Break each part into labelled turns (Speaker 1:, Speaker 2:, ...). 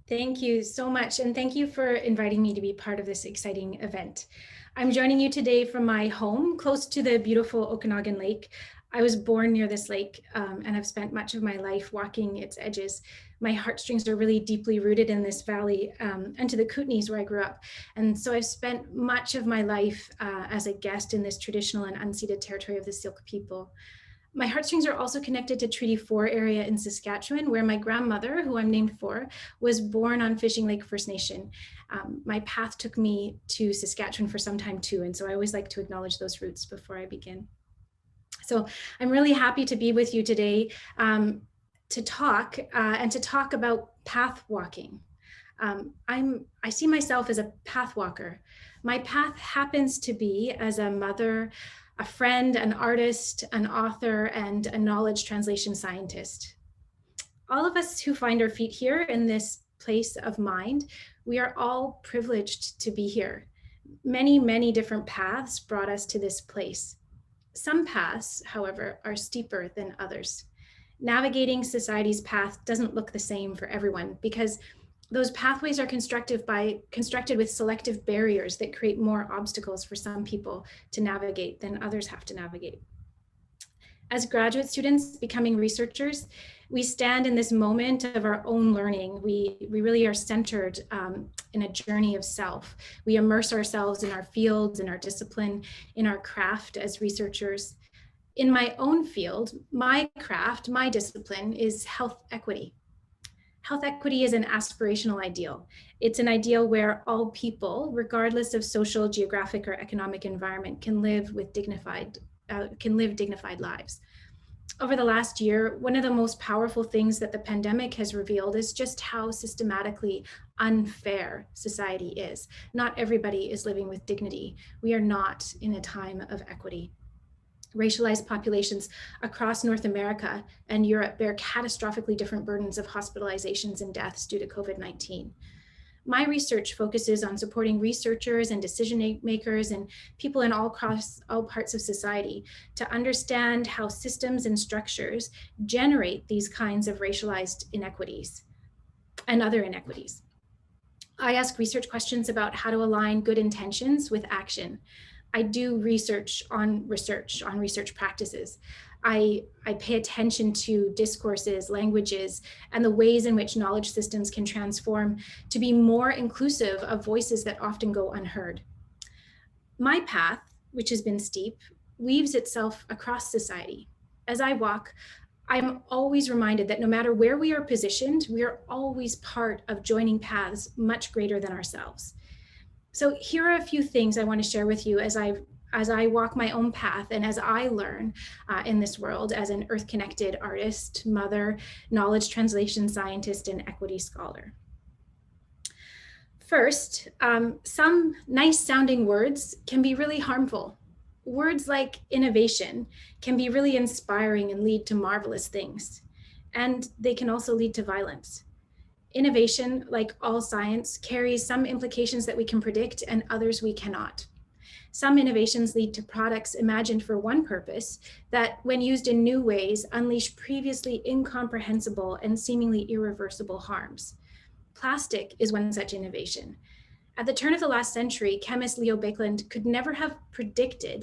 Speaker 1: Thank you so much, and thank you for inviting me to be part of this exciting event. I'm joining you today from my home close to the beautiful Okanagan Lake. I was born near this lake, and I've spent much of my life walking its edges. My heartstrings are really deeply rooted in this valley and to the Kootenays where I grew up. And so I've spent much of my life as a guest in this traditional and unceded territory of the Syilx people. My heartstrings are also connected to Treaty 4 area in Saskatchewan, where my grandmother, who I'm named for, was born on Fishing Lake First Nation. My path took me to Saskatchewan for some time too, and so I always like to acknowledge those roots before I begin. So I'm really happy to be with you today to talk about path walking. I see myself as a path walker. My path happens to be as a mother, a friend, an artist, an author, and a knowledge translation scientist. All of us who find our feet here in this place of mind, we are all privileged to be here. Many, many different paths brought us to this place. Some paths, however, are steeper than others. Navigating society's path doesn't look the same for everyone because those pathways are constructed with selective barriers that create more obstacles for some people to navigate than others have to navigate. As graduate students becoming researchers, we stand in this moment of our own learning. We really are centered in a journey of self. We immerse ourselves in our fields, in our discipline, in our craft as researchers. In my own field, my craft, my discipline is health equity. Health equity is an aspirational ideal. It's an ideal where all people, regardless of social, geographic, or economic environment, can live dignified lives. Over the last year, one of the most powerful things that the pandemic has revealed is just how systematically unfair society is. Not everybody is living with dignity. We are not in a time of equity. Racialized populations across North America and Europe bear catastrophically different burdens of hospitalizations and deaths due to COVID-19. My research focuses on supporting researchers and decision makers and people in all parts of society to understand how systems and structures generate these kinds of racialized inequities and other inequities. I ask research questions about how to align good intentions with action. I do research on research practices. I pay attention to discourses, languages, and the ways in which knowledge systems can transform to be more inclusive of voices that often go unheard. My path, which has been steep, weaves itself across society. As I walk, I'm always reminded that no matter where we are positioned, we are always part of joining paths much greater than ourselves. So here are a few things I want to share with you as I walk my own path and as I learn in this world as an earth-connected artist, mother, knowledge translation scientist, and equity scholar. First, some nice sounding words can be really harmful. Words like innovation can be really inspiring and lead to marvelous things. And they can also lead to violence. Innovation, like all science, carries some implications that we can predict and others we cannot. Some innovations lead to products imagined for one purpose that, when used in new ways, unleash previously incomprehensible and seemingly irreversible harms. Plastic is one such innovation. At the turn of the last century, chemist Leo Baekeland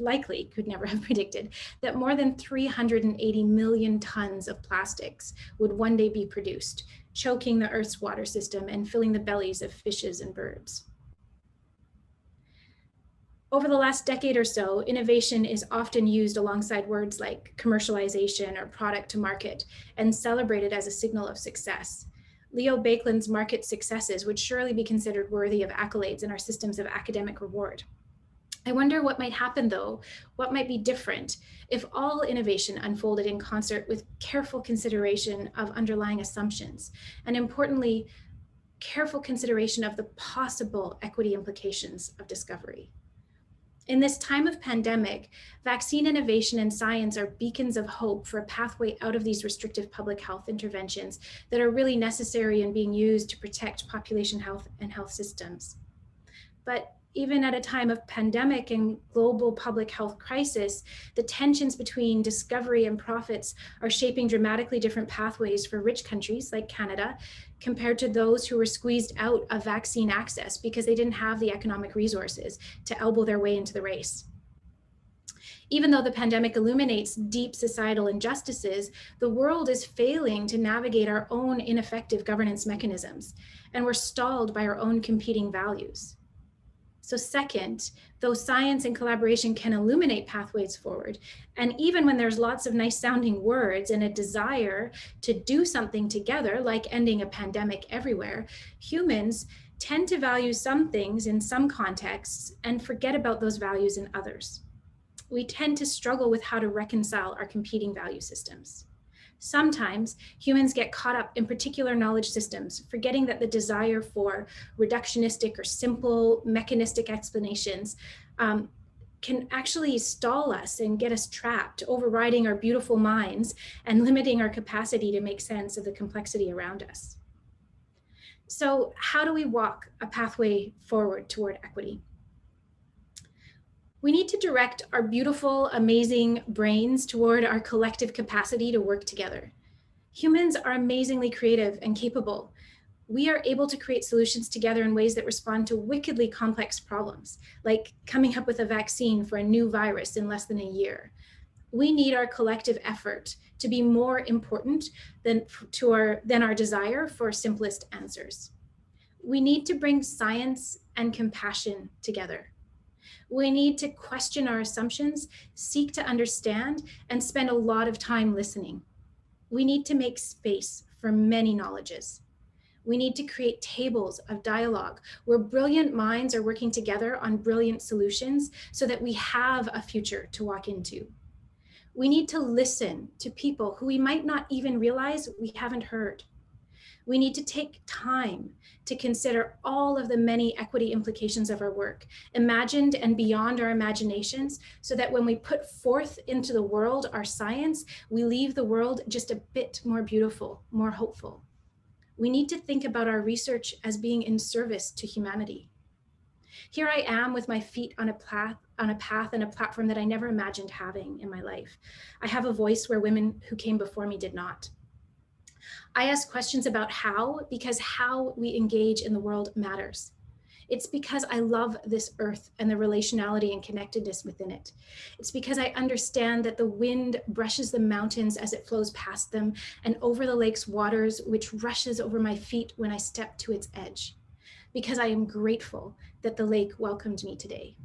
Speaker 1: likely could never have predicted, that more than 380 million tons of plastics would one day be produced, choking the Earth's water system and filling the bellies of fishes and birds. Over the last decade or so, innovation is often used alongside words like commercialization or product to market and celebrated as a signal of success. Leo Baekeland's market successes would surely be considered worthy of accolades in our systems of academic reward. I wonder what might happen though, what might be different if all innovation unfolded in concert with careful consideration of underlying assumptions, and importantly, careful consideration of the possible equity implications of discovery. In this time of pandemic, vaccine innovation and science are beacons of hope for a pathway out of these restrictive public health interventions that are really necessary and being used to protect population health and health systems. But Even at a time of pandemic and global public health crisis, the tensions between discovery and profits are shaping dramatically different pathways for rich countries like Canada compared to those who were squeezed out of vaccine access because they didn't have the economic resources to elbow their way into the race. Even though the pandemic illuminates deep societal injustices, the world is failing to navigate our own ineffective governance mechanisms, and we're stalled by our own competing values. So second, though science and collaboration can illuminate pathways forward, and even when there's lots of nice sounding words and a desire to do something together, like ending a pandemic everywhere, humans tend to value some things in some contexts and forget about those values in others. We tend to struggle with how to reconcile our competing value systems. Sometimes humans get caught up in particular knowledge systems, forgetting that the desire for reductionistic or simple mechanistic explanations can actually stall us and get us trapped, overriding our beautiful minds and limiting our capacity to make sense of the complexity around us. So how do we walk a pathway forward toward equity? We need to direct our beautiful, amazing brains toward our collective capacity to work together. Humans are amazingly creative and capable. We are able to create solutions together in ways that respond to wickedly complex problems, like coming up with a vaccine for a new virus in less than a year. We need our collective effort to be more important than our desire for simplest answers. We need to bring science and compassion together. We need to question our assumptions, seek to understand, and spend a lot of time listening. We need to make space for many knowledges. We need to create tables of dialogue where brilliant minds are working together on brilliant solutions so that we have a future to walk into. We need to listen to people who we might not even realize we haven't heard. We need to take time to consider all of the many equity implications of our work, imagined and beyond our imaginations, so that when we put forth into the world our science, we leave the world just a bit more beautiful, more hopeful. We need to think about our research as being in service to humanity. Here I am with my feet on a path and a platform that I never imagined having in my life. I have a voice where women who came before me did not. I ask questions about how, because how we engage in the world matters. It's because I love this earth and the relationality and connectedness within it. It's because I understand that the wind brushes the mountains as it flows past them and over the lake's waters, which rushes over my feet when I step to its edge. Because I am grateful that the lake welcomed me today.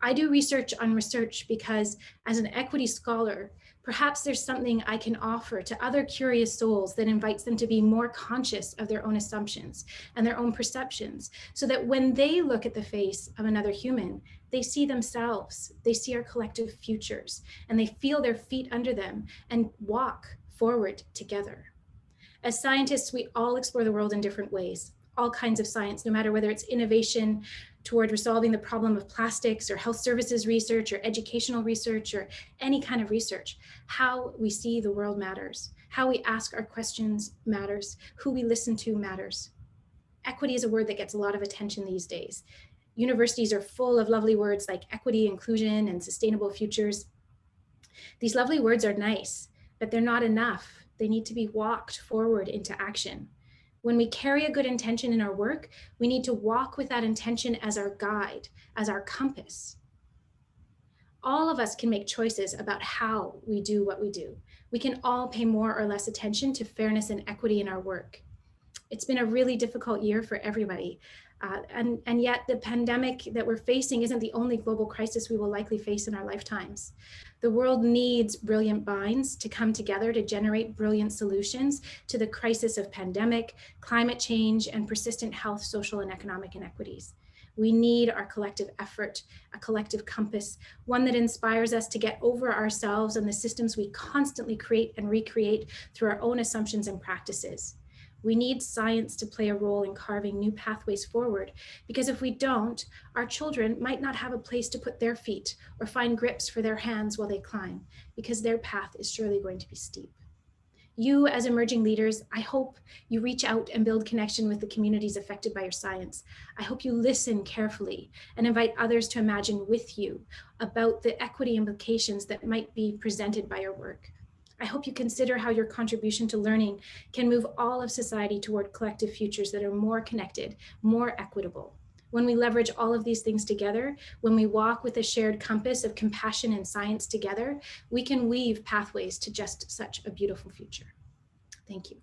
Speaker 1: I do research on research because as an equity scholar, perhaps there's something I can offer to other curious souls that invites them to be more conscious of their own assumptions and their own perceptions, so that when they look at the face of another human, they see themselves, they see our collective futures, and they feel their feet under them and walk forward together. As scientists, we all explore the world in different ways, all kinds of science, no matter whether it's innovation toward resolving the problem of plastics or health services research or educational research or any kind of research. How we see the world matters. How we ask our questions matters. Who we listen to matters. Equity is a word that gets a lot of attention these days. Universities are full of lovely words like equity, inclusion, and sustainable futures. These lovely words are nice, but they're not enough. They need to be walked forward into action. When we carry a good intention in our work, we need to walk with that intention as our guide, as our compass. All of us can make choices about how we do what we do. We can all pay more or less attention to fairness and equity in our work. It's been a really difficult year for everybody. And yet the pandemic that we're facing isn't the only global crisis we will likely face in our lifetimes. The world needs brilliant minds to come together to generate brilliant solutions to the crisis of pandemic, climate change, and persistent health, social, and economic inequities. We need our collective effort, a collective compass, one that inspires us to get over ourselves and the systems we constantly create and recreate through our own assumptions and practices. We need science to play a role in carving new pathways forward, because if we don't, our children might not have a place to put their feet or find grips for their hands while they climb, because their path is surely going to be steep. You as emerging leaders, I hope you reach out and build connection with the communities affected by your science. I hope you listen carefully and invite others to imagine with you about the equity implications that might be presented by your work. I hope you consider how your contribution to learning can move all of society toward collective futures that are more connected, more equitable. When we leverage all of these things together, when we walk with a shared compass of compassion and science together, we can weave pathways to just such a beautiful future. Thank you.